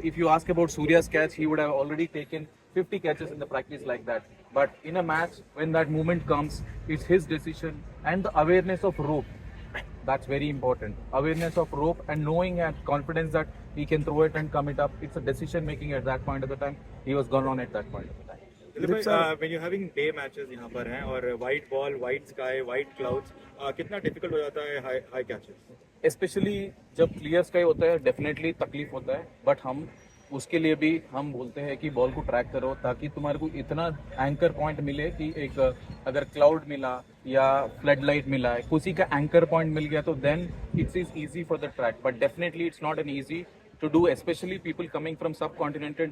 if you ask about Surya's catch, he would have already taken 50 catches in the practice like that. But in a match, when that moment comes, it's his decision and the awareness of rope. That's very important. Awareness of rope and knowing and confidence that he can throw it and come it up. It's a decision making at that point of the time. He was gone on at that point of the time. Dilip भाई, when you're having day matches यहाँ पर हैं और white ball, white sky, white clouds, कितना difficult हो जाता है high catches? Specially जब क्लियर स्काई होता है डेफिनेटली तकलीफ होता है, बट हम उसके लिए भी हम बोलते हैं कि बॉल को ट्रैक करो ताकि तुम्हारे को इतना एंकर पॉइंट मिले कि एक अगर क्लाउड मिला या फ्लड लाइट मिला है किसी का एंकर पॉइंट मिल गया तो then it's is easy for the track, but definitely it's not an easy to do, especially people coming from subcontinental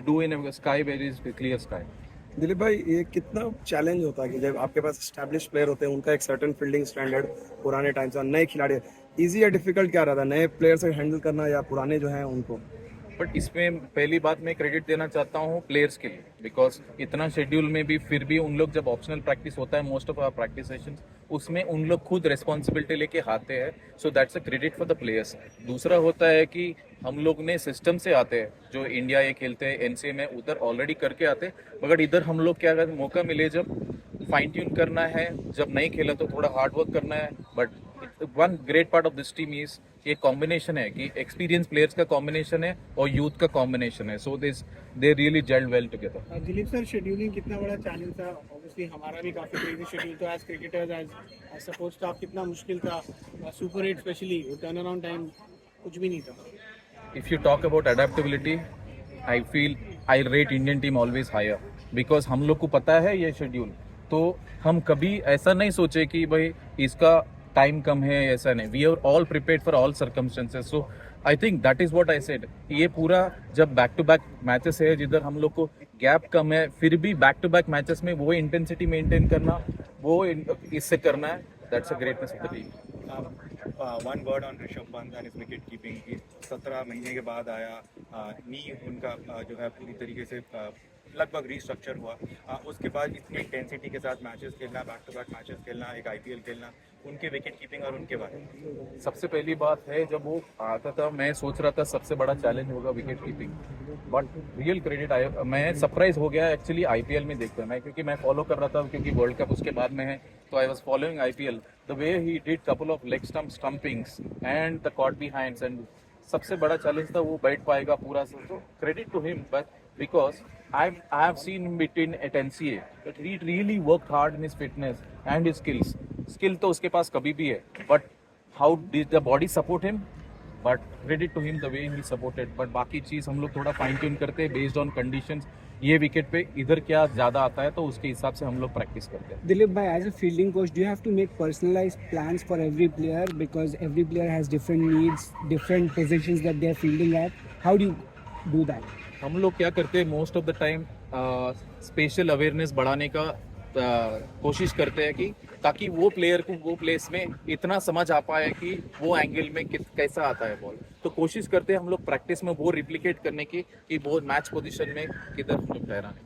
do in sky where is clear sky. Dilip भाई, ये कितना चैलेंज होता है कि जब आपके पास एस्टैब्लिश प्लेयर होते हैं, उनका एक सर्टेन फील्डिंग स्टैंडर्ड पुराने टाइम से, और नए खिलाड़ी, इजी या डिफिकल्ट क्या रहता है नए प्लेयर से हैंडल करना या पुराने जो हैं उनको? बट इसमें पहली बात मैं क्रेडिट देना चाहता हूँ प्लेयर्स के लिए, बिकॉज इतना शेड्यूल में भी फिर भी उन लोग जब ऑप्शनल प्रैक्टिस होता है most of our practice sessions उसमें उन लोग खुद रिस्पॉन्सिबिलिटी लेके आते हैं, so that's a credit for the players. दूसरा होता है कि हम लोग ने सिस्टम से आते हैं, जो इंडिया ये खेलते हैं एनसीए में उधर ऑलरेडी करके आते हैं, मगर इधर हम लोग क्या करते मौका मिले जब फाइन ट्यून करना है, जब नहीं खेला तो थोड़ा हार्ड वर्क करना है. But one great part of this team is ये कॉम्बिनेशन है कि एक्सपीरियंस प्लेयर्स का कॉम्बिनेशन है और यूथ का कॉम्बिनेशन है, so they really gelled well together. Dilip sir, scheduling कितना बड़ा चैलेंज था? ऑब्वियसली हमारा भी काफी क्रेजी शेड्यूल था as cricketers, as support staff. कितना मुश्किल था super 8 specially, turn around time कुछ भी नहीं था. If you talk about adaptability, I feel I rate Indian team always higher because हम लोग को पता है ये शेड्यूल, तो हम कभी ऐसा नहीं सोचे कि भाई इसका टाइम कम है, ऐसा नहीं. We are all prepared for all circumstances, so I think that is what I said. ये पूरा जब बैक टू बैक मैचेस है जिधर हम लोग को गैप कम है, फिर भी बैक टू बैक मैचेस में वो इंटेंसिटी मेंटेन करना, वो इससे करना है, that's a greatness of the team. One word on Rishabh Pant and wicket keeping. 17 महीने के बाद आया, नी उनका जो है पूरी तरीके से लगभग रिस्ट्रक्चर हुआ. उसके बाद इतनी इंटेंसिटी के साथ मैचेस खेलना, बैक टू बैक मैचेस खेलना, एक आईपीएल खेलना, उनके विकेट कीपिंग और उनके बारे में. सबसे पहली बात है जब वो आता था मैं सोच रहा था सबसे बड़ा चैलेंज होगा wicket keeping, but real credit आया. मैं सरप्राइज हो गया एक्चुअली आईपीएल में देखकर, मैं क्योंकि मैं फॉलो कर रहा था क्योंकि वर्ल्ड कप उसके बाद में है, तो I was following IPL. The way he did couple of leg stumpings and the caught behinds, एंड सबसे बड़ा चैलेंज था वो बैठ पाएगा पूरा, तो credit to him. But because I have seen him between at NCA that he really worked hard in his fitness and his skills. Skill तो उसके पास कभी भी है, but how did the body support him? But credit to him the way he supported. But बाकी चीज़ हम लोग थोड़ा fine tune करते हैं based on conditions. ये विकेट पे इधर क्या ज़्यादा आता है तो उसके हिसाब से हम लोग प्रैक्टिस करते हैं. Dilip bhai, as a fielding coach, do you have to make personalized plans for every player because every player has different needs, different positions that they are fielding at? How do you do that? हम लोग क्या करते हैं most of the time special awareness बढ़ाने का कोशिश करते हैं कि ताकि वो प्लेयर को वो प्लेस में इतना समझ आ पाए कि वो एंगल में कैसा आता है बॉल. तो कोशिश करते हैं हम लोग प्रैक्टिस में वो रिप्लिकेट करने की कि वो मैच पोजीशन में किधर हम लोग ठहराने.